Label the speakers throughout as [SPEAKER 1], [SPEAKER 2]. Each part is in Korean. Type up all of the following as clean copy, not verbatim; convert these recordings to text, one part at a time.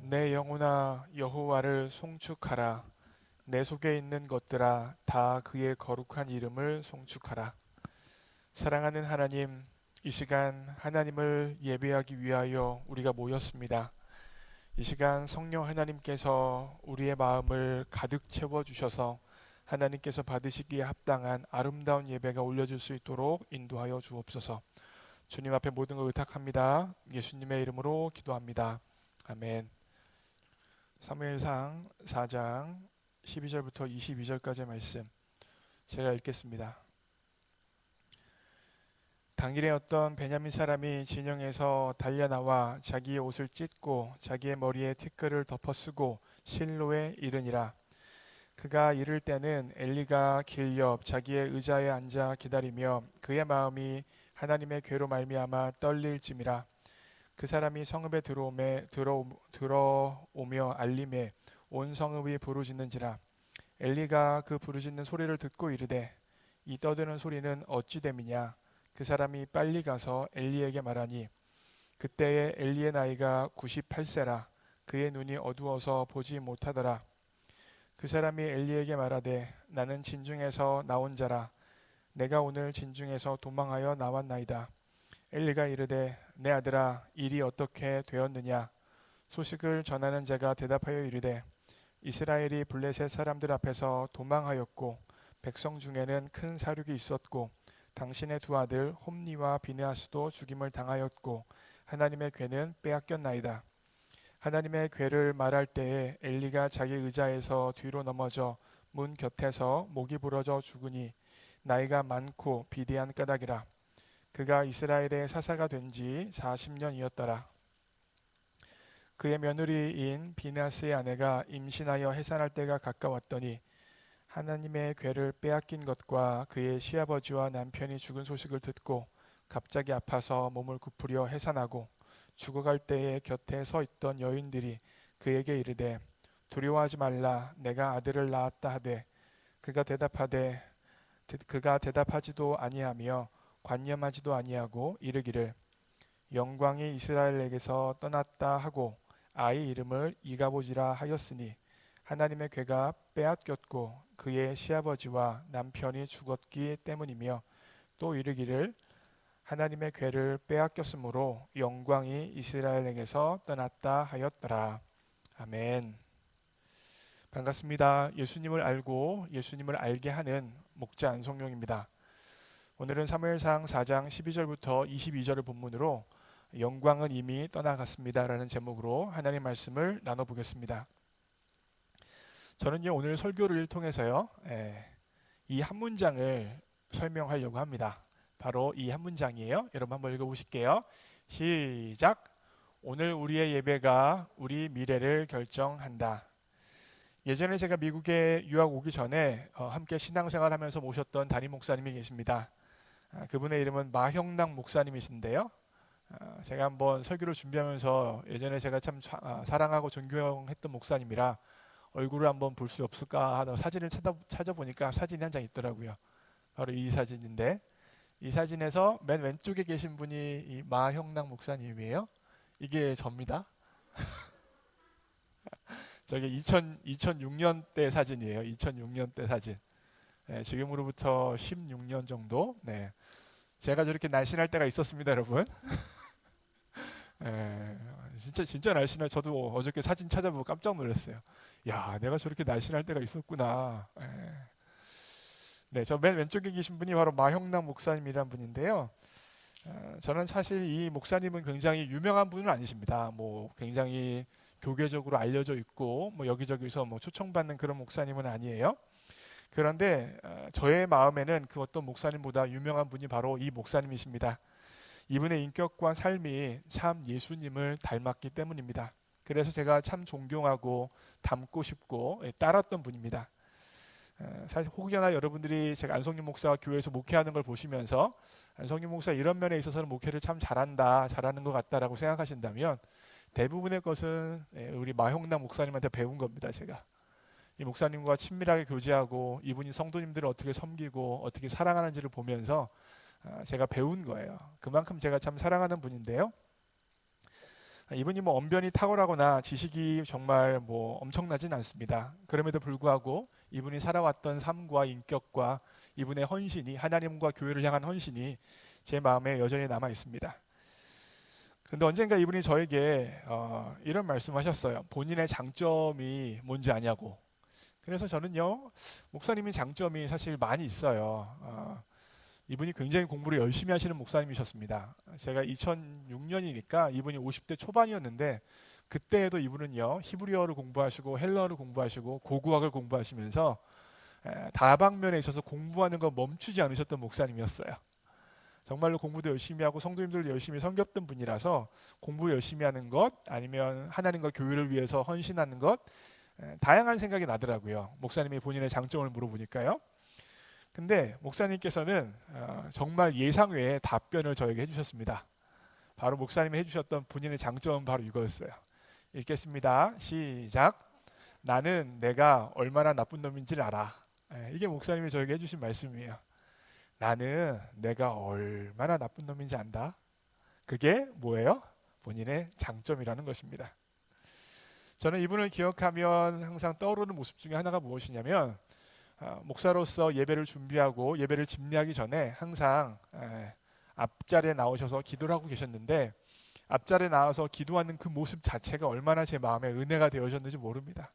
[SPEAKER 1] 내 영혼아 여호와를 송축하라. 내 속에 있는 것들아 다 그의 거룩한 이름을 송축하라. 사랑하는 하나님, 이 시간 하나님을 예배하기 위하여 우리가 모였습니다. 이 시간 성령 하나님께서 우리의 마음을 가득 채워 주셔서 하나님께서 받으시기에 합당한 아름다운 예배가 올려질 수 있도록 인도하여 주옵소서. 주님 앞에 모든 걸 의탁합니다. 예수님의 이름으로 기도합니다. 아멘. 사무엘상 4장 12절부터 22절까지의 말씀 제가 읽겠습니다. 당일에 어떤 베냐민 사람이 진영에서 달려나와 자기의 옷을 찢고 자기의 머리에 티끌을 덮어쓰고 실로에 이르니라. 그가 이를 때는 엘리가 길 옆 자기의 의자에 앉아 기다리며 그의 마음이 하나님의 괴로 말미암아 떨릴 쯤이라. 그 사람이 성읍에 들어오며 알림에 온 성읍이 부르짖는지라. 엘리가 그 부르짖는 소리를 듣고 이르되 이 떠드는 소리는 어찌 됨이냐. 그 사람이 빨리 가서 엘리에게 말하니 그때에 엘리의 나이가 98세라. 그의 눈이 어두워서 보지 못하더라. 그 사람이 엘리에게 말하되 나는 진중에서 나온 자라. 내가 오늘 진중에서 도망하여 나왔나이다. 엘리가 이르되 내 아들아 일이 어떻게 되었느냐. 소식을 전하는 자가 대답하여 이르되 이스라엘이 블레셋 사람들 앞에서 도망하였고 백성 중에는 큰 사륙이 있었고 당신의 두 아들 홈니와 비느하스도 죽임을 당하였고 하나님의 괴는 빼앗겼나이다. 하나님의 괴를 말할 때에 엘리가 자기 의자에서 뒤로 넘어져 문 곁에서 목이 부러져 죽으니 나이가 많고 비대한 까닭이라. 그가 이스라엘의 사사가 된 지 40년이었더라. 그의 며느리인 비느하스의 아내가 임신하여 해산할 때가 가까웠더니 하나님의 괴를 빼앗긴 것과 그의 시아버지와 남편이 죽은 소식을 듣고 갑자기 아파서 몸을 굽으려 해산하고 죽어갈 때에 곁에 서 있던 여인들이 그에게 이르되 두려워하지 말라. 내가 아들을 낳았다 하되 그가 대답하지도 아니하며 관념하지도 아니하고 이르기를 영광이 이스라엘에게서 떠났다 하고 아이 이름을 이가보지라 하였으니 하나님의 괴가 빼앗겼고 그의 시아버지와 남편이 죽었기 때문이며 또 이르기를 하나님의 괴를 빼앗겼으므로 영광이 이스라엘에게서 떠났다 하였더라. 아멘. 반갑습니다. 예수님을 알고 예수님을 알게 하는 목자 안성용입니다. 오늘은 사무엘상 4장 12절부터 22절을 본문으로 영광은 이미 떠나갔습니다 라는 제목으로 하나님의 말씀을 나눠보겠습니다. 저는요 오늘 설교를 통해서요 이 한 문장을 설명하려고 합니다. 바로 이 한 문장이에요. 여러분 한번 읽어보실게요. 시작. 오늘 우리의 예배가 우리 미래를 결정한다. 예전에 제가 미국에 유학 오기 전에 함께 신앙생활하면서 모셨던 담임 목사님이 계십니다. 그분의 이름은 마형락 목사님이신데요. 제가 한번 설교를 준비하면서 예전에 제가 참 사랑하고 존경했던 목사님이라 얼굴을 한번 볼 수 없을까 하다가 사진을 찾아보니까 사진이 한 장 있더라고요. 바로 이 사진인데 이 사진에서 맨 왼쪽에 계신 분이 이 마형락 목사님이에요. 이게 접니다. 저게 2006년 때 사진이에요. 2006년 때 사진. 네, 지금으로부터 16년 정도. 네, 제가 저렇게 날씬할 때가 있었습니다, 여러분. 네, 진짜 날씬할. 저도 어저께 사진 찾아보고 깜짝 놀랐어요. 야, 내가 저렇게 날씬할 때가 있었구나. 네, 저 맨 왼쪽에 계신 분이 바로 마형락 목사님이란 분인데요. 저는 사실 이 목사님은 굉장히 유명한 분은 아니십니다. 뭐 굉장히 교계적으로 알려져 있고 뭐 여기저기서 뭐 초청받는 그런 목사님은 아니에요. 그런데 저의 마음에는 그 어떤 목사님보다 유명한 분이 바로 이 목사님이십니다. 이분의 인격과 삶이 참 예수님을 닮았기 때문입니다. 그래서 제가 참 존경하고 닮고 싶고 따랐던 분입니다. 사실 혹여나 여러분들이 제가 안성윤 목사가 교회에서 목회하는 걸 보시면서 안성윤 목사 이런 면에 있어서는 목회를 참 잘하는 것 같다라고 생각하신다면 대부분의 것은 우리 마형락 목사님한테 배운 겁니다. 제가 이 목사님과 친밀하게 교제하고 이분이 성도님들을 어떻게 섬기고 어떻게 사랑하는지를 보면서 제가 배운 거예요. 그만큼 제가 참 사랑하는 분인데요. 이분이 뭐 언변이 탁월하거나 지식이 정말 뭐 엄청나진 않습니다. 그럼에도 불구하고 이분이 살아왔던 삶과 인격과 이분의 헌신이, 하나님과 교회를 향한 헌신이 제 마음에 여전히 남아 있습니다. 그런데 언젠가 이분이 저에게 이런 말씀하셨어요. 본인의 장점이 뭔지 아냐고. 그래서 저는요, 목사님이 장점이 사실 많이 있어요. 이분이 굉장히 공부를 열심히 하시는 목사님이셨습니다. 제가 2006년이니까 이분이 50대 초반이었는데, 그때에도 이분은요, 히브리어를 공부하시고 헬러어를 공부하시고 고고학을 공부하시면서 다방면에 있어서 공부하는 거 멈추지 않으셨던 목사님이었어요. 정말로 공부도 열심히 하고 성도님들을 열심히 섬겼던 분이라서 공부 열심히 하는 것, 아니면 하나님과 교회를 위해서 헌신하는 것, 다양한 생각이 나더라고요. 목사님이 본인의 장점을 물어보니까요. 근데 목사님께서는 정말 예상 외의 답변을 저에게 해주셨습니다. 바로 목사님이 해주셨던 본인의 장점은 바로 이거였어요. 읽겠습니다. 시작. 나는 내가 얼마나 나쁜 놈인지를 알아. 이게 목사님이 저에게 해주신 말씀이에요. 나는 내가 얼마나 나쁜 놈인지 안다. 그게 뭐예요? 본인의 장점이라는 것입니다. 저는 이분을 기억하면 항상 떠오르는 모습 중에 하나가 무엇이냐면, 목사로서 예배를 준비하고 예배를 집례하기 전에 항상 앞자리에 나오셔서 기도를 하고 계셨는데, 앞자리에 나와서 기도하는 그 모습 자체가 얼마나 제 마음에 은혜가 되어졌는지 모릅니다.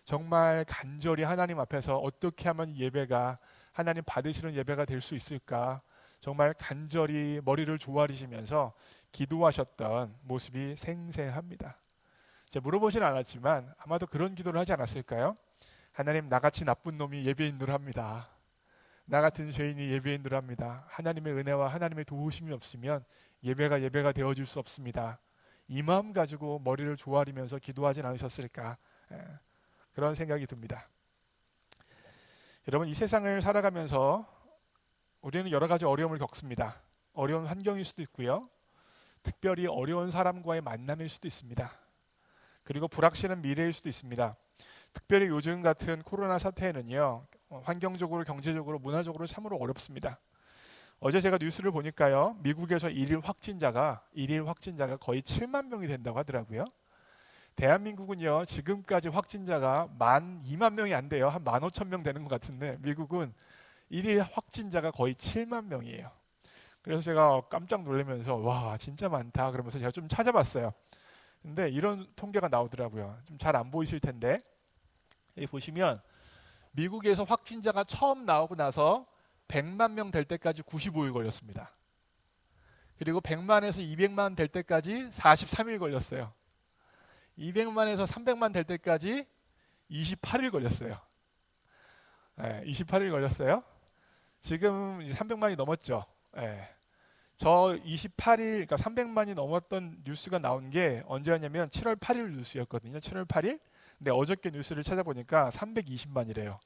[SPEAKER 1] 정말 간절히 하나님 앞에서 어떻게 하면 예배가 하나님 받으시는 예배가 될 수 있을까, 정말 간절히 머리를 조아리시면서 기도하셨던 모습이 생생합니다. 제가 물어보진 않았지만 아마도 그런 기도를 하지 않았을까요? 하나님, 나같이 나쁜 놈이 예배인들 합니다. 나 같은 죄인이 예배인들 합니다. 하나님의 은혜와 하나님의 도우심이 없으면 예배가 되어질 수 없습니다. 이 마음 가지고 머리를 조아리면서 기도하진 않으셨을까, 그런 생각이 듭니다. 여러분, 이 세상을 살아가면서 우리는 여러 가지 어려움을 겪습니다. 어려운 환경일 수도 있고요, 특별히 어려운 사람과의 만남일 수도 있습니다. 그리고 불확실한 미래일 수도 있습니다. 특별히 요즘 같은 코로나 사태에는요, 환경적으로, 경제적으로, 문화적으로 참으로 어렵습니다. 어제 제가 뉴스를 보니까요, 미국에서 일일 확진자가 거의 7만 명이 된다고 하더라고요. 대한민국은요, 지금까지 확진자가 2만 명이 안 돼요. 한 15,000명 되는 것 같은데, 미국은 일일 확진자가 거의 7만 명이에요. 그래서 제가 깜짝 놀라면서 와, 진짜 많다 그러면서 제가 좀 찾아봤어요. 근데 이런 통계가 나오더라고요. 좀 잘 안 보이실 텐데, 여기 보시면 미국에서 확진자가 처음 나오고 나서 100만 명 될 때까지 95일 걸렸습니다. 그리고 100만에서 200만 될 때까지 43일 걸렸어요. 200만에서 300만 될 때까지 28일 걸렸어요. 28일 걸렸어요. 지금 300만이 넘었죠. 저 28일, 그러니까 300만이 넘었던 뉴스가 나온 게 언제였냐면 7월 8일 뉴스였거든요. 7월 8일. 근데 어저께 뉴스를 찾아보니까 320만이래요.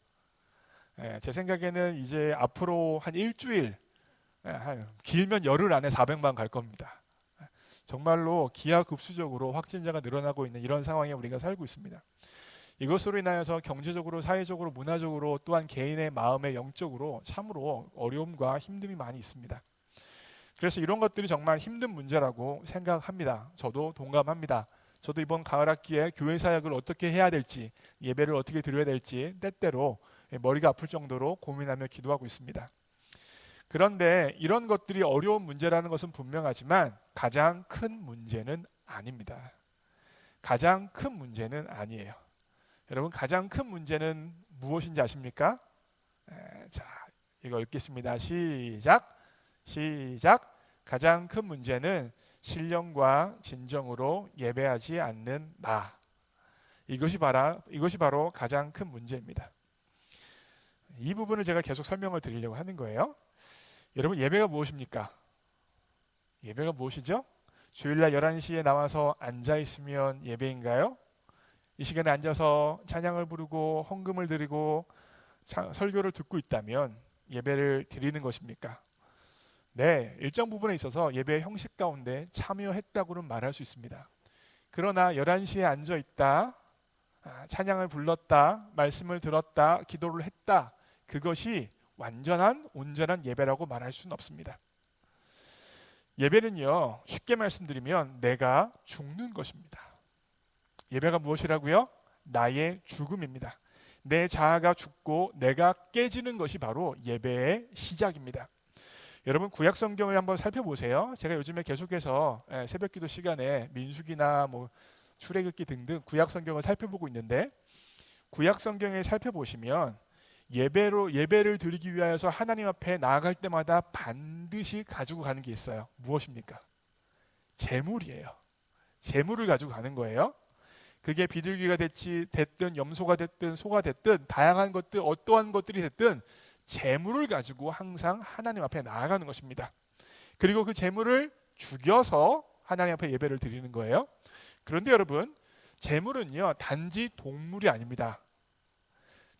[SPEAKER 1] 제 생각에는 이제 앞으로 한 일주일, 길면 열흘 안에 400만 갈 겁니다. 정말로 기하급수적으로 확진자가 늘어나고 있는 이런 상황에 우리가 살고 있습니다. 이것으로 인하여서 경제적으로, 사회적으로, 문화적으로, 또한 개인의 마음의 영적으로 참으로 어려움과 힘듦이 많이 있습니다. 그래서 이런 것들이 정말 힘든 문제라고 생각합니다. 저도 동감합니다. 저도 이번 가을 학기에 교회 사역을 어떻게 해야 될지, 예배를 어떻게 드려야 될지 때때로 머리가 아플 정도로 고민하며 기도하고 있습니다. 그런데 이런 것들이 어려운 문제라는 것은 분명하지만 가장 큰 문제는 아닙니다. 가장 큰 문제는 아니에요. 여러분, 가장 큰 문제는 무엇인지 아십니까? 자, 이거 읽겠습니다. 시작. 가장 큰 문제는 신령과 진정으로 예배하지 않는 나. 이것이 바로 가장 큰 문제입니다. 이 부분을 제가 계속 설명을 드리려고 하는 거예요. 여러분, 예배가 무엇입니까? 예배가 무엇이죠? 주일날 11시에 나와서 앉아있으면 예배인가요? 이 시간에 앉아서 찬양을 부르고 헌금을 드리고 설교를 듣고 있다면 예배를 드리는 것입니까? 네, 일정 부분에 있어서 예배의 형식 가운데 참여했다고는 말할 수 있습니다. 그러나 11시에 앉아있다, 찬양을 불렀다, 말씀을 들었다, 기도를 했다, 그것이 온전한 예배라고 말할 수는 없습니다. 예배는요, 쉽게 말씀드리면 내가 죽는 것입니다. 예배가 무엇이라고요? 나의 죽음입니다. 내 자아가 죽고 내가 깨지는 것이 바로 예배의 시작입니다. 여러분 구약 성경을 한번 살펴보세요. 제가 요즘에 계속해서 새벽기도 시간에 민수기나 출애굽기 등등 구약 성경을 살펴보고 있는데, 구약 성경에 살펴보시면 예배를 드리기 위하여서 하나님 앞에 나아갈 때마다 반드시 가지고 가는 게 있어요. 무엇입니까? 제물이에요. 제물을 가지고 가는 거예요. 그게 비둘기가 됐든 염소가 됐든 소가 됐든 다양한 것들, 어떠한 것들이 됐든 제물을 가지고 항상 하나님 앞에 나아가는 것입니다. 그리고 그 제물을 죽여서 하나님 앞에 예배를 드리는 거예요. 그런데 여러분, 제물은요 단지 동물이 아닙니다.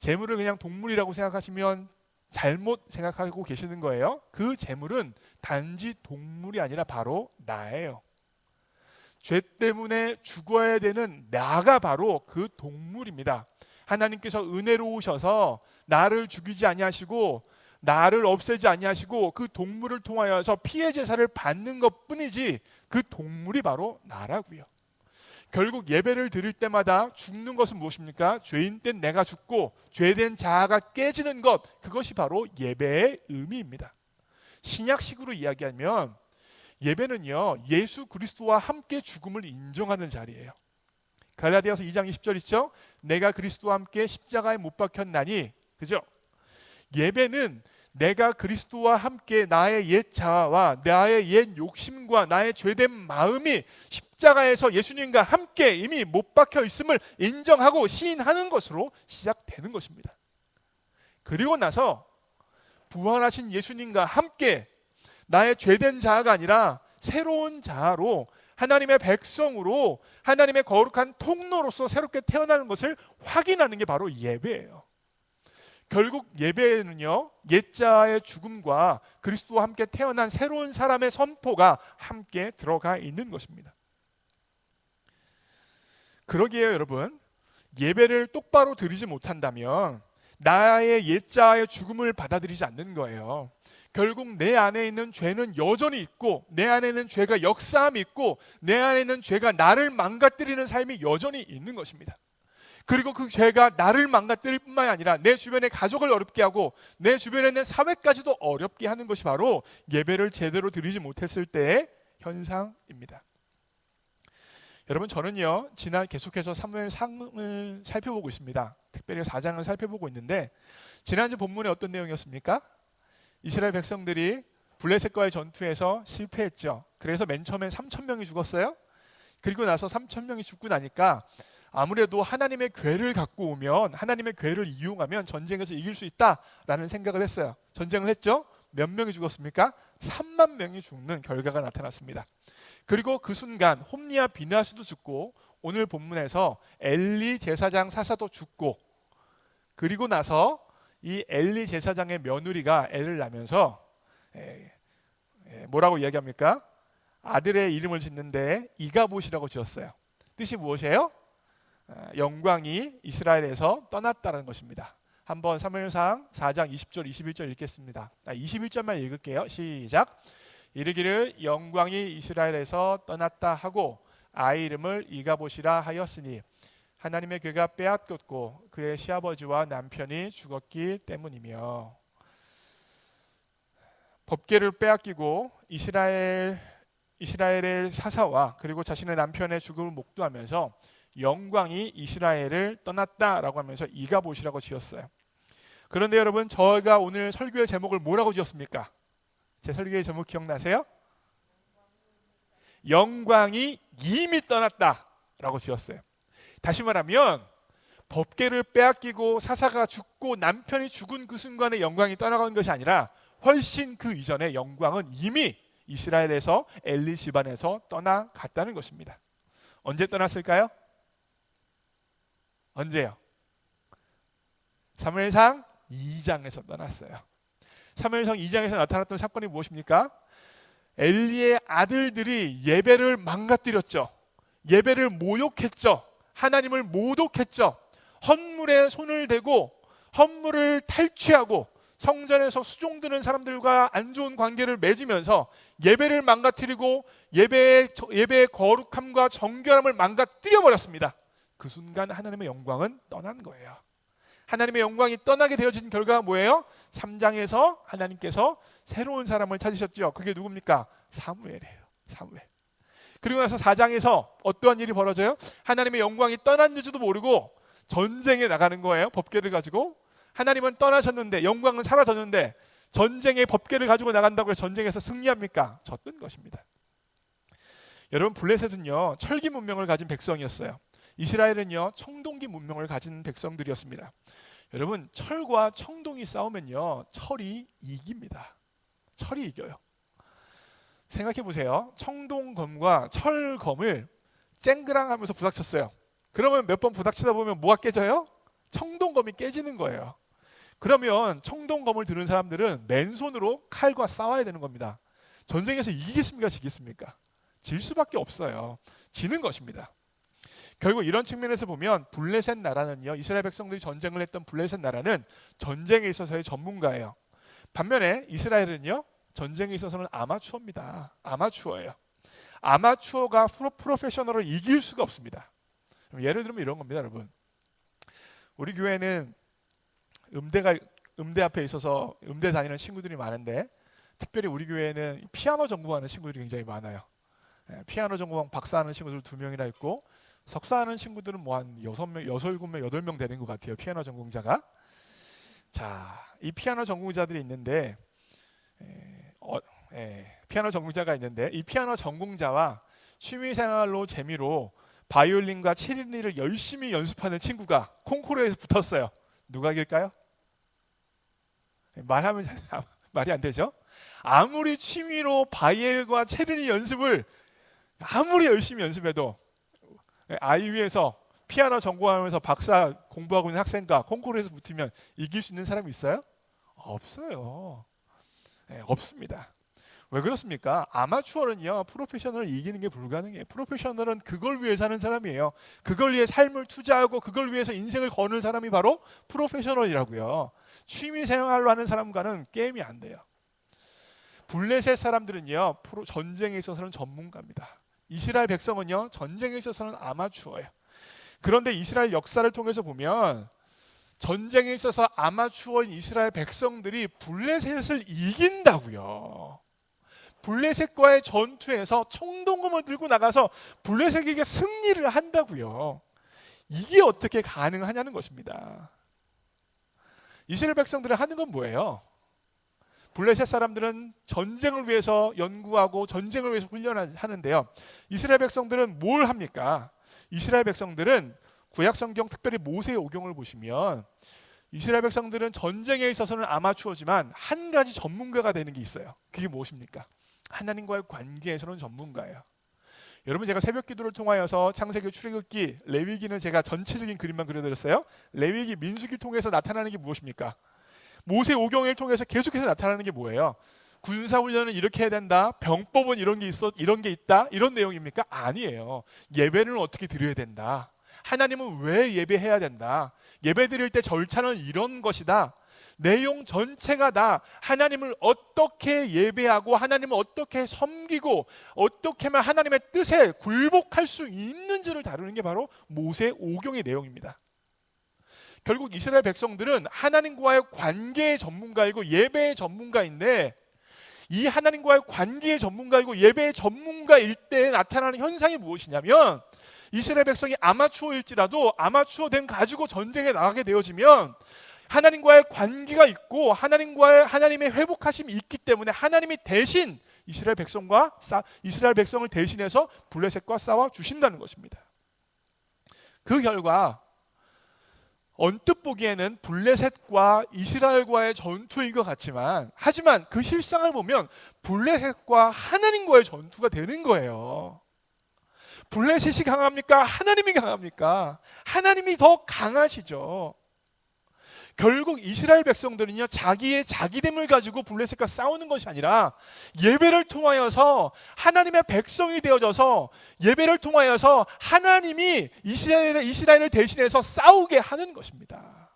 [SPEAKER 1] 제물을 그냥 동물이라고 생각하시면 잘못 생각하고 계시는 거예요. 그 제물은 단지 동물이 아니라 바로 나예요. 죄 때문에 죽어야 되는 나가 바로 그 동물입니다. 하나님께서 은혜로우셔서 나를 죽이지 아니하시고 나를 없애지 아니하시고 그 동물을 통하여서 피해 제사를 받는 것뿐이지 그 동물이 바로 나라고요. 결국 예배를 드릴 때마다 죽는 것은 무엇입니까? 죄인 된 내가 죽고 죄된 자아가 깨지는 것, 그것이 바로 예배의 의미입니다. 신약식으로 이야기하면 예배는요 예수 그리스도와 함께 죽음을 인정하는 자리예요. 갈라디아서 2장 20절 있죠? 내가 그리스도와 함께 십자가에 못 박혔나니, 그죠? 예배는 내가 그리스도와 함께 나의 옛 자아와 나의 옛 욕심과 나의 죄된 마음이 십자가에서 예수님과 함께 이미 못 박혀 있음을 인정하고 시인하는 것으로 시작되는 것입니다. 그리고 나서 부활하신 예수님과 함께 나의 죄된 자아가 아니라 새로운 자아로 하나님의 백성으로 하나님의 거룩한 통로로서 새롭게 태어나는 것을 확인하는 게 바로 예배예요. 결국 예배에는요 옛자의 죽음과 그리스도와 함께 태어난 새로운 사람의 선포가 함께 들어가 있는 것입니다. 그러기에 여러분, 예배를 똑바로 드리지 못한다면 나의 옛자의 죽음을 받아들이지 않는 거예요. 결국 내 안에 있는 죄는 여전히 있고, 내 안에 있는 죄가 역사함이 있고, 내 안에 있는 죄가 나를 망가뜨리는 삶이 여전히 있는 것입니다. 그리고 그 죄가 나를 망가뜨릴 뿐만 아니라 내 주변의 가족을 어렵게 하고 내 주변에 있는 사회까지도 어렵게 하는 것이 바로 예배를 제대로 드리지 못했을 때의 현상입니다. 여러분, 저는요 지난 계속해서 사무엘상을 살펴보고 있습니다. 특별히 4장을 살펴보고 있는데, 지난주 본문에 어떤 내용이었습니까? 이스라엘 백성들이 블레셋과의 전투에서 실패했죠. 그래서 맨 처음에 3,000명이 죽었어요. 그리고 나서 3,000명이 죽고 나니까 아무래도 하나님의 궤를 갖고 오면, 하나님의 궤를 이용하면 전쟁에서 이길 수 있다라는 생각을 했어요. 전쟁을 했죠. 몇 명이 죽었습니까? 3만 명이 죽는 결과가 나타났습니다. 그리고 그 순간 홈리와 비느하스도 죽고, 오늘 본문에서 엘리 제사장 사사도 죽고, 그리고 나서 이 엘리 제사장의 며느리가 애를 낳으면서 뭐라고 이야기합니까? 아들의 이름을 짓는데 이가봇이라고 지었어요. 뜻이 무엇이에요? 영광이 이스라엘에서 떠났다는 것입니다. 한번 사무엘상 4장 20절 21절 읽겠습니다. 21절만 읽을게요. 시작. 이르기를 영광이 이스라엘에서 떠났다 하고 아이 이름을 이가봇이라 하였으니 하나님의 궤가 빼앗겼고 그의 시아버지와 남편이 죽었기 때문이며. 법궤를 빼앗기고 이스라엘의 사사와 그리고 자신의 남편의 죽음을 목도하면서 영광이 이스라엘을 떠났다라고 하면서 이가봇이라고 지었어요. 그런데 여러분, 저희가 오늘 설교의 제목을 뭐라고 지었습니까? 제 설교의 제목 기억나세요? 영광이 이미 떠났다라고 지었어요. 다시 말하면 법궤를 빼앗기고 사사가 죽고 남편이 죽은 그 순간에 영광이 떠나가는 것이 아니라 훨씬 그 이전에 영광은 이미 이스라엘에서 엘리 집안에서 떠나갔다는 것입니다. 언제 떠났을까요? 언제요? 사무엘상 2장에서 떠났어요. 사무엘상 2장에서 나타났던 사건이 무엇입니까? 엘리의 아들들이 예배를 망가뜨렸죠. 예배를 모욕했죠. 하나님을 모독했죠. 헌물에 손을 대고 헌물을 탈취하고 성전에서 수종드는 사람들과 안 좋은 관계를 맺으면서 예배를 망가뜨리고 예배의 거룩함과 정결함을 망가뜨려 버렸습니다. 그 순간 하나님의 영광은 떠난 거예요. 하나님의 영광이 떠나게 되어진 결과가 뭐예요? 3장에서 하나님께서 새로운 사람을 찾으셨죠. 그게 누굽니까? 사무엘이에요. 사무엘. 그리고 나서 4장에서 어떠한 일이 벌어져요? 하나님의 영광이 떠났는지도 모르고 전쟁에 나가는 거예요. 법궤를 가지고. 하나님은 떠나셨는데 영광은 사라졌는데 전쟁의 법궤를 가지고 나간다고 해서 전쟁에서 승리합니까? 졌던 것입니다. 여러분, 블레셋은요 철기 문명을 가진 백성이었어요. 이스라엘은요 청동기 문명을 가진 백성들이었습니다. 여러분, 철과 청동이 싸우면요 철이 이깁니다. 철이 이겨요. 생각해 보세요. 청동검과 철검을 쨍그랑 하면서 부닥쳤어요. 그러면 몇 번 부닥치다 보면 뭐가 깨져요? 청동검이 깨지는 거예요. 그러면 청동검을 드는 사람들은 맨손으로 칼과 싸워야 되는 겁니다. 전쟁에서 이기겠습니까? 지겠습니까? 질 수밖에 없어요. 지는 것입니다. 결국 이런 측면에서 보면 블레셋 나라는요, 이스라엘 백성들이 전쟁을 했던 블레셋 나라는 전쟁에 있어서의 전문가예요. 반면에 이스라엘은요 전쟁에 있어서는 아마추어입니다. 아마추어예요. 아마추어가 프로페셔널을 이길 수가 없습니다. 예를 들면 이런 겁니다, 여러분. 우리 교회는 음대 앞에 있어서 음대 다니는 친구들이 많은데, 특별히 우리 교회는 피아노 전공하는 친구들이 굉장히 많아요. 피아노 전공 박사하는 친구들 2명이나 있고, 석사하는 친구들은 뭐 한 6명, 7명, 8명 되는 것 같아요. 피아노 전공자가. 자, 이 피아노 전공자들이 있는데, 피아노 전공자가 있는데, 이 피아노 전공자와 취미생활로 재미로 바이올린과 체리니를 열심히 연습하는 친구가 콩쿠르에서 붙었어요. 누가 이길까요? 말하면 말이 안 되죠. 아무리 취미로 바이엘과 체리니 연습을 아무리 열심히 연습해도 아이유에서 피아노 전공하면서 박사 공부하고 있는 학생과 콩쿠르에서 붙으면 이길 수 있는 사람이 있어요? 없어요. 없습니다. 왜 그렇습니까? 아마추어는요 프로페셔널을 이기는 게 불가능해요. 프로페셔널은 그걸 위해 사는 사람이에요. 그걸 위해 삶을 투자하고 그걸 위해서 인생을 거는 사람이 바로 프로페셔널이라고요. 취미 생활로 하는 사람과는 게임이 안 돼요. 블레셋 사람들은요 전쟁에 있어서는 전문가입니다. 이스라엘 백성은요 전쟁에 있어서는 아마추어예요. 그런데 이스라엘 역사를 통해서 보면 전쟁에 있어서 아마추어인 이스라엘 백성들이 블레셋을 이긴다고요. 블레셋과의 전투에서 청동검을 들고 나가서 블레셋에게 승리를 한다고요. 이게 어떻게 가능하냐는 것입니다. 이스라엘 백성들이 하는 건 뭐예요? 블레셋 사람들은 전쟁을 위해서 연구하고 전쟁을 위해서 훈련하는데요. 이스라엘 백성들은 뭘 합니까? 이스라엘 백성들은 구약성경, 특별히 모세의 오경을 보시면 이스라엘 백성들은 전쟁에 있어서는 아마추어지만 한 가지 전문가가 되는 게 있어요. 그게 무엇입니까? 하나님과의 관계에서는 전문가예요. 여러분, 제가 새벽 기도를 통하여서 창세기, 출애굽기, 레위기는 제가 전체적인 그림만 그려드렸어요. 레위기, 민수기를 통해서 나타나는 게 무엇입니까? 모세 오경을 통해서 계속해서 나타나는 게 뭐예요? 군사훈련은 이렇게 해야 된다, 병법은 이런 게 있다, 이런 내용입니까? 아니에요. 예배는 어떻게 드려야 된다, 하나님은 왜 예배해야 된다, 예배 드릴 때 절차는 이런 것이다, 내용 전체가 다 하나님을 어떻게 예배하고 하나님을 어떻게 섬기고 어떻게 하면 하나님의 뜻에 굴복할 수 있는지를 다루는 게 바로 모세 오경의 내용입니다. 결국 이스라엘 백성들은 하나님과의 관계의 전문가이고 예배의 전문가인데, 이 하나님과의 관계의 전문가이고 예배의 전문가일 때 나타나는 현상이 무엇이냐면, 이스라엘 백성이 아마추어일지라도 아마추어 됨 가지고 전쟁에 나가게 되어지면 하나님과의 관계가 있고 하나님의 회복하심이 있기 때문에 하나님이 대신 이스라엘 백성을 대신해서 블레셋과 싸워 주신다는 것입니다. 그 결과 언뜻 보기에는 블레셋과 이스라엘과의 전투인 것 같지만, 하지만 그 실상을 보면 블레셋과 하나님과의 전투가 되는 거예요. 블레셋이 강합니까? 하나님이 강합니까? 하나님이 더 강하시죠. 결국 이스라엘 백성들은요 자기의 자기됨을 가지고 블레셋과 싸우는 것이 아니라 예배를 통하여서 하나님의 백성이 되어져서 예배를 통하여서 하나님이 이스라엘을 대신해서 싸우게 하는 것입니다.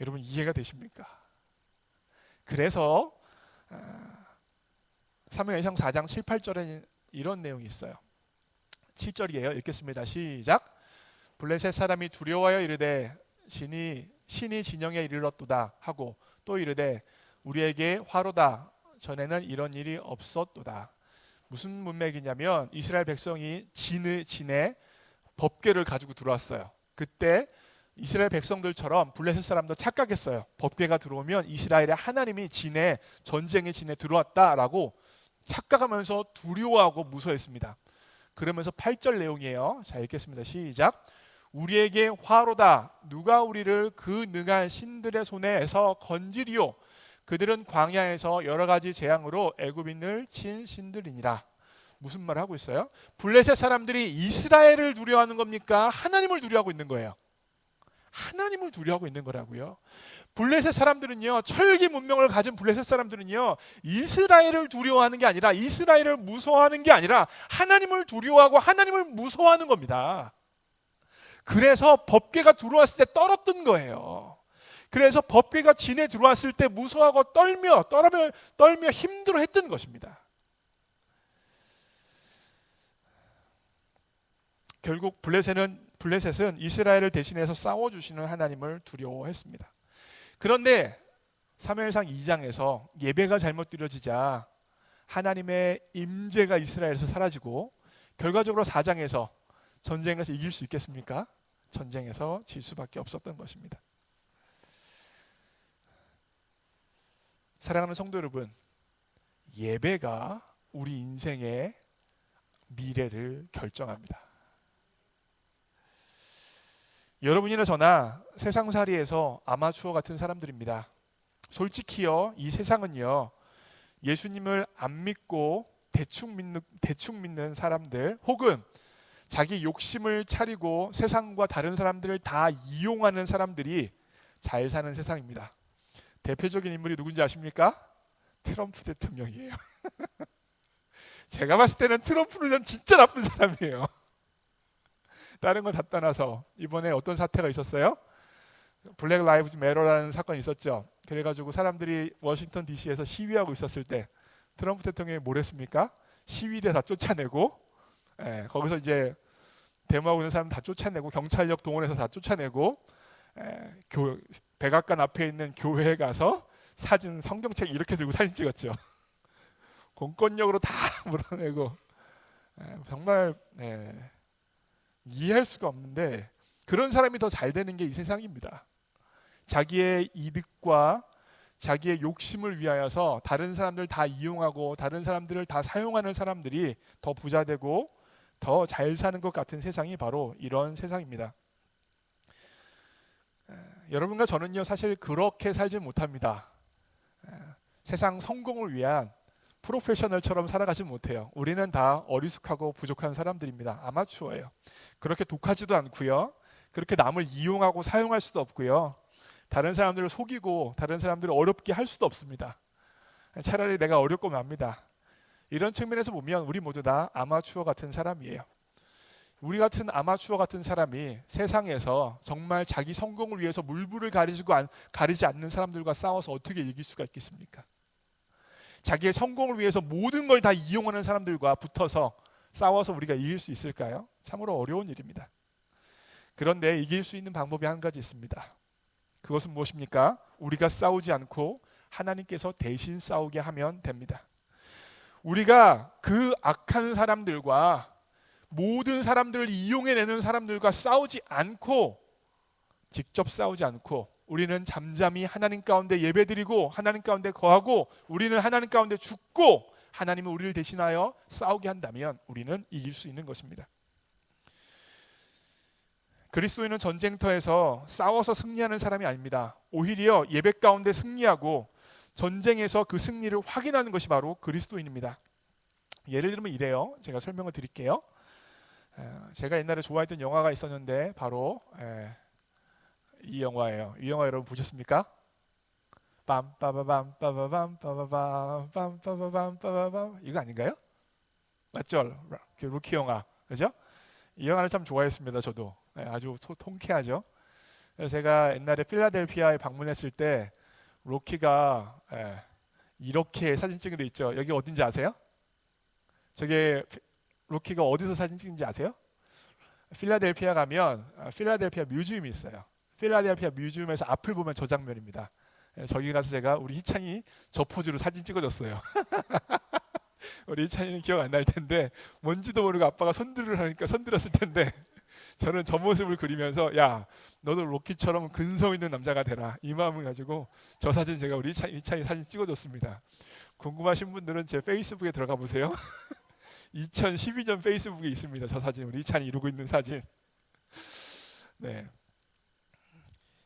[SPEAKER 1] 여러분 이해가 되십니까? 그래서 사무엘상 4장 7, 8절에 이런 내용이 있어요. 7절이에요. 읽겠습니다. 시작. 블레셋 사람이 두려워하여 이르되 신이 진영에 이르렀도다 하고 또 이르되 우리에게 화로다. 전에는 이런 일이 없었도다. 무슨 문맥이냐면 이스라엘 백성이 진에 법궤를 가지고 들어왔어요. 그때 이스라엘 백성들처럼 블레셋 사람도 착각했어요. 법궤가 들어오면 이스라엘의 하나님이 전쟁의 진에 들어왔다라고 착각하면서 두려워하고 무서워했습니다. 그러면서 8절 내용이에요. 자, 읽겠습니다. 시작. 우리에게 화로다. 누가 우리를 그 능한 신들의 손에서 건지리요. 그들은 광야에서 여러 가지 재앙으로 애굽인을 친 신들이니라. 무슨 말을 하고 있어요? 블레셋 사람들이 이스라엘을 두려워하는 겁니까? 하나님을 두려워하고 있는 거예요. 하나님을 두려워하고 있는 거라고요. 블레셋 사람들은요, 철기 문명을 가진 블레셋 사람들은요, 이스라엘을 두려워하는 게 아니라, 이스라엘을 무서워하는 게 아니라 하나님을 두려워하고 하나님을 무서워하는 겁니다. 그래서 법궤가 들어왔을 때 떨었던 거예요. 그래서 법궤가 진에 들어왔을 때 무서워하고 떨며 힘들어했던 것입니다. 결국 블레셋은 이스라엘을 대신해서 싸워주시는 하나님을 두려워했습니다. 그런데 사무엘상 2장에서 예배가 잘못 드려지자 하나님의 임재가 이스라엘에서 사라지고 결과적으로 4장에서 전쟁에서 이길 수 있겠습니까? 전쟁에서 질 수밖에 없었던 것입니다. 사랑하는 성도 여러분, 예배가 우리 인생의 미래를 결정합니다. 여러분이나 저나 세상살이에서 아마추어 같은 사람들입니다. 솔직히요, 이 세상은요, 예수님을 안 믿고 대충 믿는 사람들, 혹은 자기 욕심을 차리고 세상과 다른 사람들을 다 이용하는 사람들이 잘 사는 세상입니다. 대표적인 인물이 누군지 아십니까? 트럼프 대통령이에요. 제가 봤을 때는 트럼프는 진짜 나쁜 사람이에요. 다른 건 다 떠나서 이번에 어떤 사태가 있었어요? 블랙 라이브즈 매터라는 사건이 있었죠. 그래가지고 사람들이 워싱턴 DC에서 시위하고 있었을 때 트럼프 대통령이 뭘 했습니까? 시위대 다 쫓아내고, 거기서 이제 데모하고 있는 사람 다 쫓아내고, 경찰력 동원해서 다 쫓아내고, 백악관 앞에 있는 교회에 가서 성경책 이렇게 들고 사진 찍었죠. 공권력으로 다 물어내고, 정말 이해할 수가 없는데, 그런 사람이 더 잘 되는 게 이 세상입니다. 자기의 이득과 자기의 욕심을 위하여서 다른 사람들 다 이용하고 다른 사람들을 다 사용하는 사람들이 더 부자 되고 더 잘 사는 것 같은 세상이 바로 이런 세상입니다. 여러분과 저는요, 사실 그렇게 살지 못합니다. 세상 성공을 위한 프로페셔널처럼 살아가지 못해요. 우리는 다 어리숙하고 부족한 사람들입니다. 아마추어예요. 그렇게 독하지도 않고요, 그렇게 남을 이용하고 사용할 수도 없고요, 다른 사람들을 속이고 다른 사람들을 어렵게 할 수도 없습니다. 차라리 내가 어렵고 맙니다. 이런 측면에서 보면 우리 모두 다 아마추어 같은 사람이에요. 우리 같은 아마추어 같은 사람이 세상에서 정말 자기 성공을 위해서 물불을 가리지 않는 사람들과 싸워서 어떻게 이길 수가 있겠습니까? 자기의 성공을 위해서 모든 걸 다 이용하는 사람들과 붙어서 싸워서 우리가 이길 수 있을까요? 참으로 어려운 일입니다. 그런데 이길 수 있는 방법이 한 가지 있습니다. 그것은 무엇입니까? 우리가 싸우지 않고 하나님께서 대신 싸우게 하면 됩니다. 우리가 그 악한 사람들과 모든 사람들을 이용해내는 사람들과 싸우지 않고, 직접 싸우지 않고, 우리는 잠잠히 하나님 가운데 예배드리고 하나님 가운데 거하고 우리는 하나님 가운데 죽고 하나님은 우리를 대신하여 싸우게 한다면 우리는 이길 수 있는 것입니다. 그리스도인은 전쟁터에서 싸워서 승리하는 사람이 아닙니다. 오히려 예배 가운데 승리하고 전쟁에서 그 승리를 확인하는 것이 바로 그리스도인입니다. 예를 들면 이래요. 제가 설명을 드릴게요. 제가 옛날에 좋아했던 영화가 있었는데 바로 이 영화예요. 이 영화 여러분 보셨습니까? 빰빠바밤 빠바밤 빠바밤 빰빠바밤 빠바밤, 이거 아닌가요? 맞죠? 루키 영화, 그죠? 이 영화를 참 좋아했습니다. 저도 아주 통쾌하죠. 그래서 제가 옛날에 필라델피아에 방문했을 때 로키가 이렇게 사진 찍은 데 있죠. 여기 어딘지 아세요? 저게 로키가 어디서 사진 찍은지 아세요? 필라델피아 가면 필라델피아 뮤지엄이 있어요. 필라델피아 뮤지엄에서 앞을 보면 저 장면입니다. 저기 가서 제가 우리 희찬이 저 포즈로 사진 찍어줬어요. 우리 희찬이는 기억 안 날 텐데 뭔지도 모르고 아빠가 손들을 하니까 손들었을 텐데 저는 저 모습을 그리면서 야 너도 로키처럼 근성 있는 남자가 되라 이 마음을 가지고 저 사진 제가 우리 희찬이 사진 찍어줬습니다. 궁금하신 분들은 제 페이스북에 들어가 보세요. 2012년 페이스북에 있습니다. 저 사진 우리 희찬이 이루고 있는 사진. 네,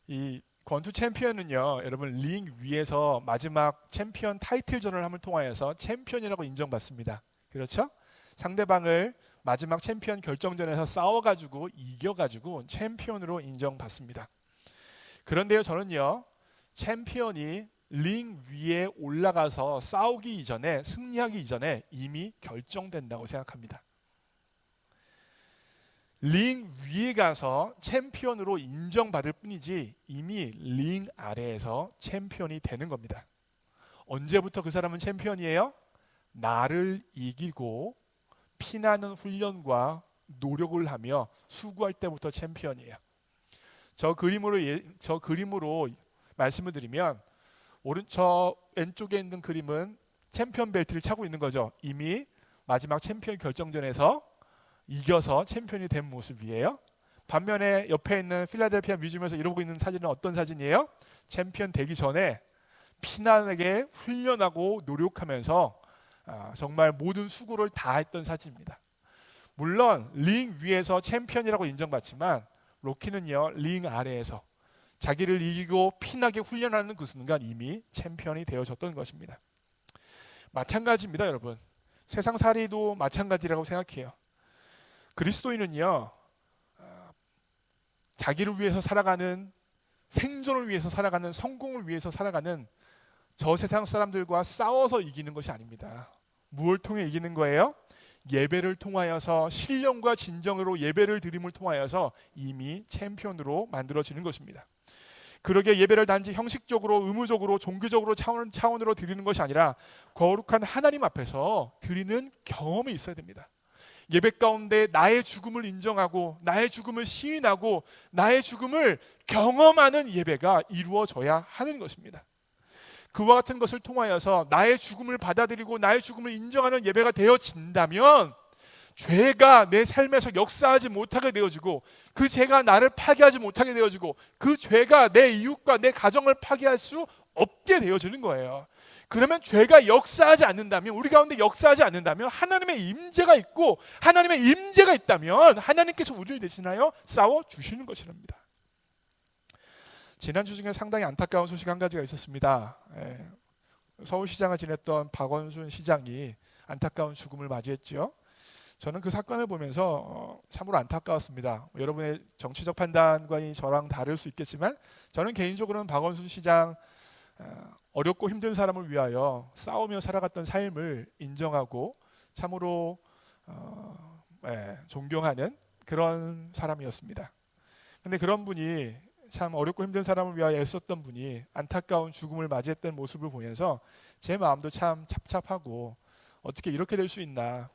[SPEAKER 1] 이 권투 챔피언은요, 여러분 링 위에서 마지막 챔피언 타이틀전을 함을 통하여서 챔피언이라고 인정받습니다. 그렇죠? 상대방을 마지막 챔피언 결정전에서 싸워가지고 이겨가지고 챔피언으로 인정받습니다. 그런데요, 저는요, 챔피언이 링 위에 올라가서 싸우기 이전에, 승리하기 이전에 이미 결정된다고 생각합니다. 링 위에 가서 챔피언으로 인정받을 뿐이지 이미 링 아래에서 챔피언이 되는 겁니다. 언제부터 그 사람은 챔피언이에요? 나를 이기고 피나는 훈련과 노력을 하며 수고할 때부터 챔피언이에요. 저 그림으로 말씀을 드리면 오른쪽 왼쪽에 있는 그림은 챔피언 벨트를 차고 있는 거죠. 이미 마지막 챔피언 결정전에서 이겨서 챔피언이 된 모습이에요. 반면에 옆에 있는 필라델피아 뮤지엄에서 이러고 있는 사진은 어떤 사진이에요? 챔피언 되기 전에 피나게 훈련하고 노력하면서 정말 모든 수고를 다했던 사진입니다. 물론 링 위에서 챔피언이라고 인정받지만 로키는요, 링 아래에서 자기를 이기고 피나게 훈련하는 그 순간 이미 챔피언이 되어졌던 것입니다. 마찬가지입니다, 여러분. 세상살이도 마찬가지라고 생각해요. 그리스도인은요, 자기를 위해서 살아가는, 생존을 위해서 살아가는, 성공을 위해서 살아가는 저 세상 사람들과 싸워서 이기는 것이 아닙니다. 무엇을 통해 이기는 거예요? 예배를 통하여서, 신령과 진정으로 예배를 드림을 통하여서 이미 챔피언으로 만들어지는 것입니다. 그러게 예배를 단지 형식적으로, 의무적으로, 종교적으로 차원으로 드리는 것이 아니라 거룩한 하나님 앞에서 드리는 경험이 있어야 됩니다. 예배 가운데 나의 죽음을 인정하고 나의 죽음을 시인하고 나의 죽음을 경험하는 예배가 이루어져야 하는 것입니다. 그와 같은 것을 통하여서 나의 죽음을 받아들이고 나의 죽음을 인정하는 예배가 되어진다면 죄가 내 삶에서 역사하지 못하게 되어지고 그 죄가 나를 파괴하지 못하게 되어지고 그 죄가 내 이웃과 내 가정을 파괴할 수 없게 되어지는 거예요. 그러면 죄가 역사하지 않는다면, 우리 가운데 역사하지 않는다면 하나님의 임재가 있고, 하나님의 임재가 있다면 하나님께서 우리를 대신하여 싸워주시는 것이랍니다. 지난주 중에 상당히 안타까운 소식 한 가지가 있었습니다. 서울시장을 지냈던 박원순 시장이 안타까운 죽음을 맞이했죠. 저는 그 사건을 보면서 참으로 안타까웠습니다. 여러분의 정치적 판단과 저랑 다를 수 있겠지만 저는 개인적으로는 박원순 시장 어렵고 힘든 사람을 위하여 싸우며 살아갔던 삶을 인정하고 참으로 존경하는 그런 사람이었습니다. 그런데 그런 분이, 참 어렵고 힘든 사람을 위하여 애썼던 분이 안타까운 죽음을 맞이했던 모습을 보면서 제 마음도 참 찹찹하고, 어떻게 이렇게 될 수 있나.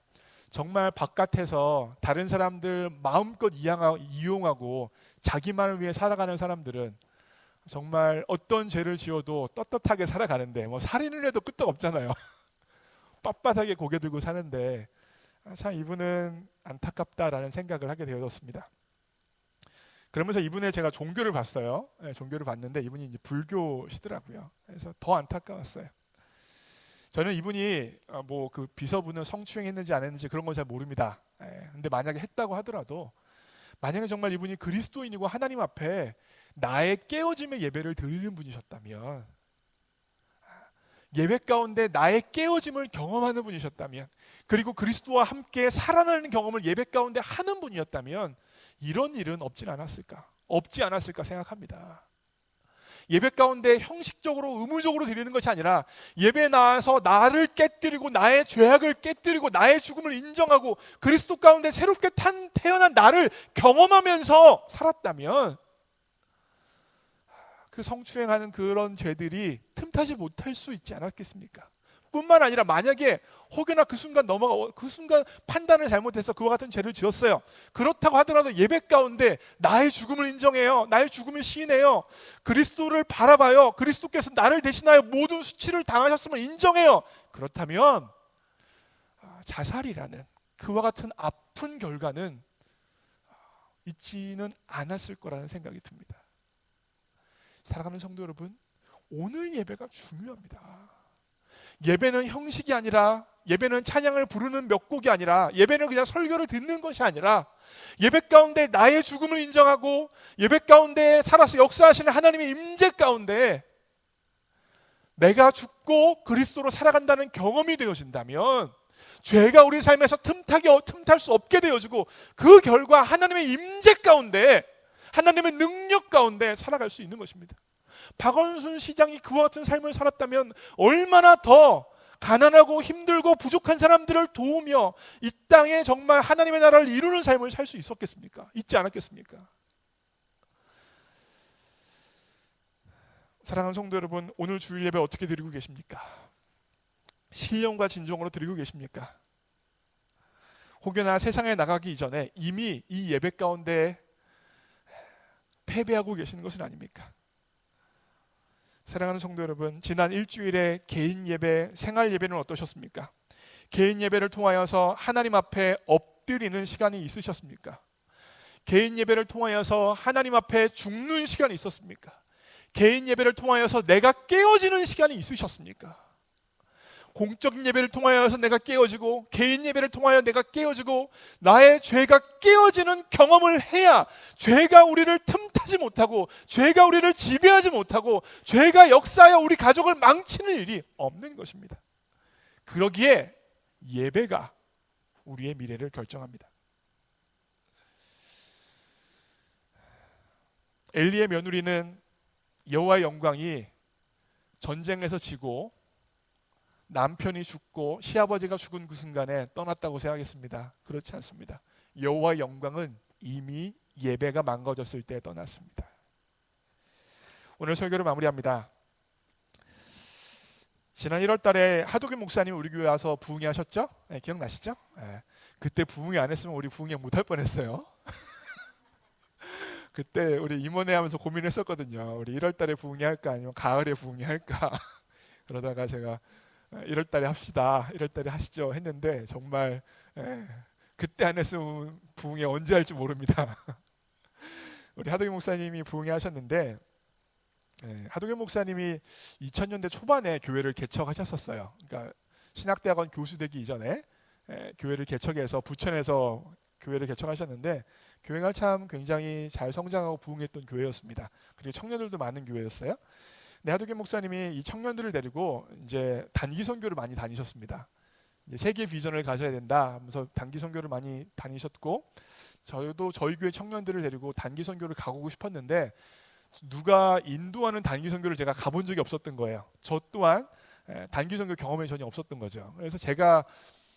[SPEAKER 1] 정말 바깥에서 다른 사람들 마음껏 이용하고 자기만을 위해 살아가는 사람들은 정말 어떤 죄를 지어도 떳떳하게 살아가는데, 뭐 살인을 해도 끄떡없잖아요. 빳빳하게 고개 들고 사는데 참 이분은 안타깝다라는 생각을 하게 되었습니다. 그러면서 이분의 제가 종교를 봤어요. 종교를 봤는데 이분이 이제 불교시더라고요. 그래서 더 안타까웠어요. 저는 이분이 뭐 그 비서분은 성추행했는지 안 했는지 그런 건 잘 모릅니다. 근데 만약에 했다고 하더라도, 만약에 정말 이분이 그리스도인이고 하나님 앞에 나의 깨어짐의 예배를 드리는 분이셨다면, 예배 가운데 나의 깨어짐을 경험하는 분이셨다면, 그리고 그리스도와 함께 살아나는 경험을 예배 가운데 하는 분이었다면 이런 일은 없지 않았을까 생각합니다. 예배 가운데 형식적으로 의무적으로 드리는 것이 아니라 예배에 나와서 나를 깨뜨리고 나의 죄악을 깨뜨리고 나의 죽음을 인정하고 그리스도 가운데 새롭게 태어난 나를 경험하면서 살았다면 그 성추행하는 그런 죄들이 틈타지 못할 수 있지 않았겠습니까? 뿐만 아니라 만약에 혹여나 그 순간 그 순간 판단을 잘못해서 그와 같은 죄를 지었어요. 그렇다고 하더라도 예배 가운데 나의 죽음을 인정해요. 나의 죽음을 시인해요. 그리스도를 바라봐요. 그리스도께서 나를 대신하여 모든 수치를 당하셨음을 인정해요. 그렇다면 자살이라는 그와 같은 아픈 결과는 있지는 않았을 거라는 생각이 듭니다. 사랑하는 성도 여러분, 오늘 예배가 중요합니다. 예배는 형식이 아니라, 예배는 찬양을 부르는 몇 곡이 아니라, 예배는 그냥 설교를 듣는 것이 아니라, 예배 가운데 나의 죽음을 인정하고 예배 가운데 살아서 역사하시는 하나님의 임재 가운데 내가 죽고 그리스도로 살아간다는 경험이 되어진다면 죄가 우리 삶에서 틈탈 수 없게 되어지고, 그 결과 하나님의 임재 가운데, 하나님의 능력 가운데 살아갈 수 있는 것입니다. 박원순 시장이 그와 같은 삶을 살았다면 얼마나 더 가난하고 힘들고 부족한 사람들을 도우며 이 땅에 정말 하나님의 나라를 이루는 삶을 살 수 있었겠습니까? 있지 않았겠습니까? 사랑하는 성도 여러분, 오늘 주일 예배 어떻게 드리고 계십니까? 신령과 진정으로 드리고 계십니까? 혹여나 세상에 나가기 이전에 이미 이 예배 가운데 패배하고 계시는 것은 아닙니까? 사랑하는 성도 여러분, 지난 일주일에 개인 예배, 생활 예배는 어떠셨습니까? 개인 예배를 통하여서 하나님 앞에 엎드리는 시간이 있으셨습니까? 개인 예배를 통하여서 하나님 앞에 죽는 시간이 있었습니까? 개인 예배를 통하여서 내가 깨어지는 시간이 있으셨습니까? 공적인 예배를 통하여서 내가 깨어지고, 개인 예배를 통하여 내가 깨어지고, 나의 죄가 깨어지는 경험을 해야 죄가 우리를 틈타지 못하고, 죄가 우리를 지배하지 못하고, 죄가 역사하여 우리 가족을 망치는 일이 없는 것입니다. 그러기에 예배가 우리의 미래를 결정합니다. 엘리의 며느리는 여호와의 영광이 전쟁에서 지고 남편이 죽고 시아버지가 죽은 그 순간에 떠났다고 생각했습니다. 그렇지 않습니다. 여호와의 영광은 이미 예배가 망가졌을 때 떠났습니다. 오늘 설교를 마무리합니다. 지난 1월 달에 하도균 목사님 우리 교회 와서 부흥회 하셨죠? 네, 기억나시죠? 네. 그때 부흥회 안 했으면 우리 부흥회 못할 뻔했어요. 그때 우리 임원회 하면서 고민했었거든요. 우리 1월 달에 부흥회 할까 아니면 가을에 부흥회 할까. 그러다가 제가 1월 달에 합시다. 1월 달에 하시죠 했는데 정말 그때 안 했으면 부흥회 언제 할지 모릅니다. 우리 하도균 목사님이 부흥회 하셨는데, 하도균 목사님이 2000년대 초반에 교회를 개척하셨었어요. 그러니까 신학대학원 교수 되기 이전에 교회를 개척해서 부천에서 교회를 개척하셨는데, 교회가 참 굉장히 잘 성장하고 부흥했던 교회였습니다. 그리고 청년들도 많은 교회였어요. 근데 하도균 목사님이 이 청년들을 데리고 이제 단기 선교를 많이 다니셨습니다. 이제 세계 비전을 가져야 된다 하면서 단기 선교를 많이 다니셨고, 저도 저희 교회 청년들을 데리고 단기 선교를 가고 싶었는데 누가 인도하는 단기 선교를 제가 가본 적이 없었던 거예요. 저 또한 단기 선교 경험이 전혀 없었던 거죠. 그래서 제가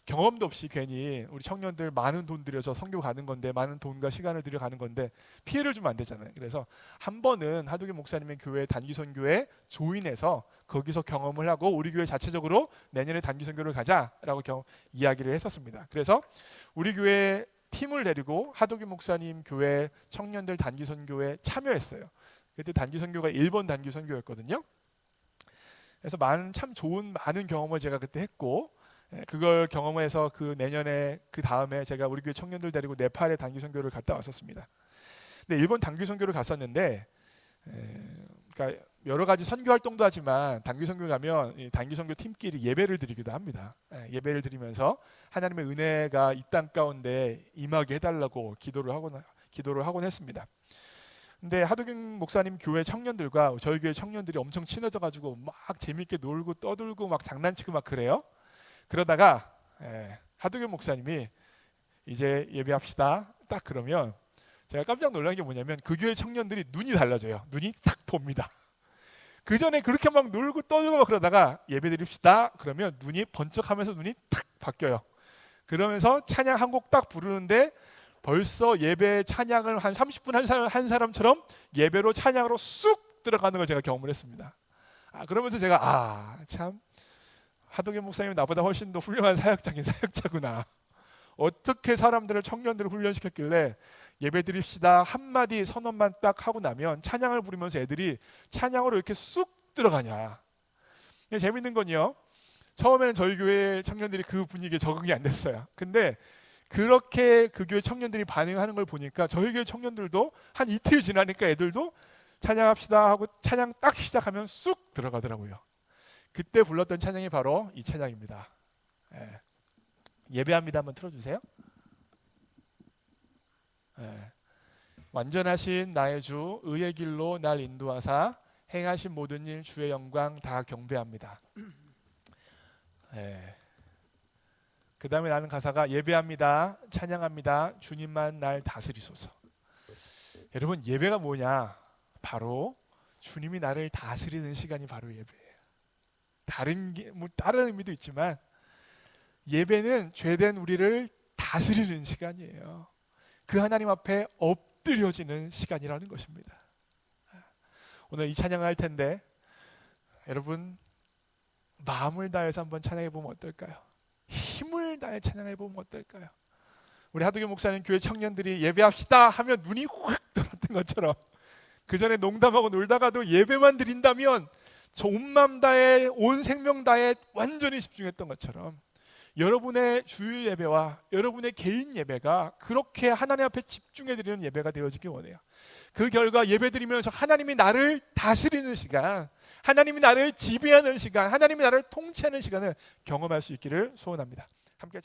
[SPEAKER 1] 경험도 없이 괜히 우리 청년들 많은 돈 들여서 선교 가는 건데, 많은 돈과 시간을 들여 가는 건데 피해를 주면 안 되잖아요. 그래서 한 번은 하도균 목사님의 교회 단기 선교에 조인해서 거기서 경험을 하고 우리 교회 자체적으로 내년에 단기 선교를 가자라고 이야기를 했었습니다. 그래서 우리 교회 팀을 데리고 하도균 목사님 교회 청년들 단기 선교에 참여했어요. 그때 단기 선교가 일본 단기 선교였거든요. 그래서 참 좋은 많은 경험을 제가 그때 했고, 그걸 경험해서 그 내년에 그 다음에 제가 우리 교회 청년들 데리고 네팔에 단기 선교를 갔다 왔었습니다. 근데 일본 단기 선교를 갔었는데, 그러니까 여러 가지 선교 활동도 하지만 단기 선교 가면 단기 선교 팀끼리 예배를 드리기도 합니다. 예배를 드리면서 하나님의 은혜가 이 땅 가운데 임하게 해달라고 기도를 하곤 했습니다. 근데 하도균 목사님 교회 청년들과 저희 교회 청년들이 엄청 친해져가지고 막 재밌게 놀고 떠들고 막 장난치고 막 그래요. 그러다가 하도균 목사님이 이제 예배합시다 딱 그러면 제가 깜짝 놀란 게 뭐냐면, 그 교회 청년들이 눈이 달라져요. 눈이 탁 돕니다. 그 전에 그렇게 막 놀고 떠들고 막 그러다가 예배 드립시다 그러면 눈이 번쩍하면서 눈이 탁 바뀌어요. 그러면서 찬양 한 곡 딱 부르는데 벌써 예배 찬양을 한 30분 한 사람처럼 예배로 찬양으로 쑥 들어가는 걸 제가 경험을 했습니다. 그러면서 제가 참 하동현 목사님이 나보다 훨씬 더 훌륭한 사역자긴 사역자구나. 어떻게 사람들을, 청년들을 훈련시켰길래 예배 드립시다 한마디 선언만 딱 하고 나면 찬양을 부르면서 애들이 찬양으로 이렇게 쑥 들어가냐. 재밌는 건요, 처음에는 저희 교회 청년들이 그 분위기에 적응이 안 됐어요. 근데 그렇게 그 교회 청년들이 반응하는 걸 보니까 저희 교회 청년들도 한 이틀 지나니까 애들도 찬양합시다 하고 찬양 딱 시작하면 쑥 들어가더라고요. 그때 불렀던 찬양이 바로 이 찬양입니다. 예배합니다 한번 틀어주세요. 완전하신 나의 주 의의 길로 날 인도하사 행하신 모든 일 주의 영광 다 경배합니다. 그 다음에 나는 가사가 예배합니다, 찬양합니다, 주님만 날 다스리소서. 여러분, 예배가 뭐냐? 바로 주님이 나를 다스리는 시간이 바로 예배예요. 다른 의미도 있지만 예배는 죄된 우리를 다스리는 시간이에요. 그 하나님 앞에 엎드려지는 시간이라는 것입니다. 오늘 이 찬양을 할 텐데 여러분, 마음을 다해서 한번 찬양해 보면 어떨까요? 힘을 다해 찬양해 보면 어떨까요? 우리 하동현 목사님 교회 청년들이 예배합시다 하면 눈이 확 돌았던 것처럼, 그 전에 농담하고 놀다가도 예배만 드린다면 저 온 마음 다해 온 생명 다해 완전히 집중했던 것처럼, 여러분의 주일 예배와 여러분의 개인 예배가 그렇게 하나님 앞에 집중해 드리는 예배가 되어지길 원해요. 그 결과 예배 드리면서 하나님이 나를 다스리는 시간, 하나님이 나를 지배하는 시간, 하나님이 나를 통치하는 시간을 경험할 수 있기를 소원합니다. 함께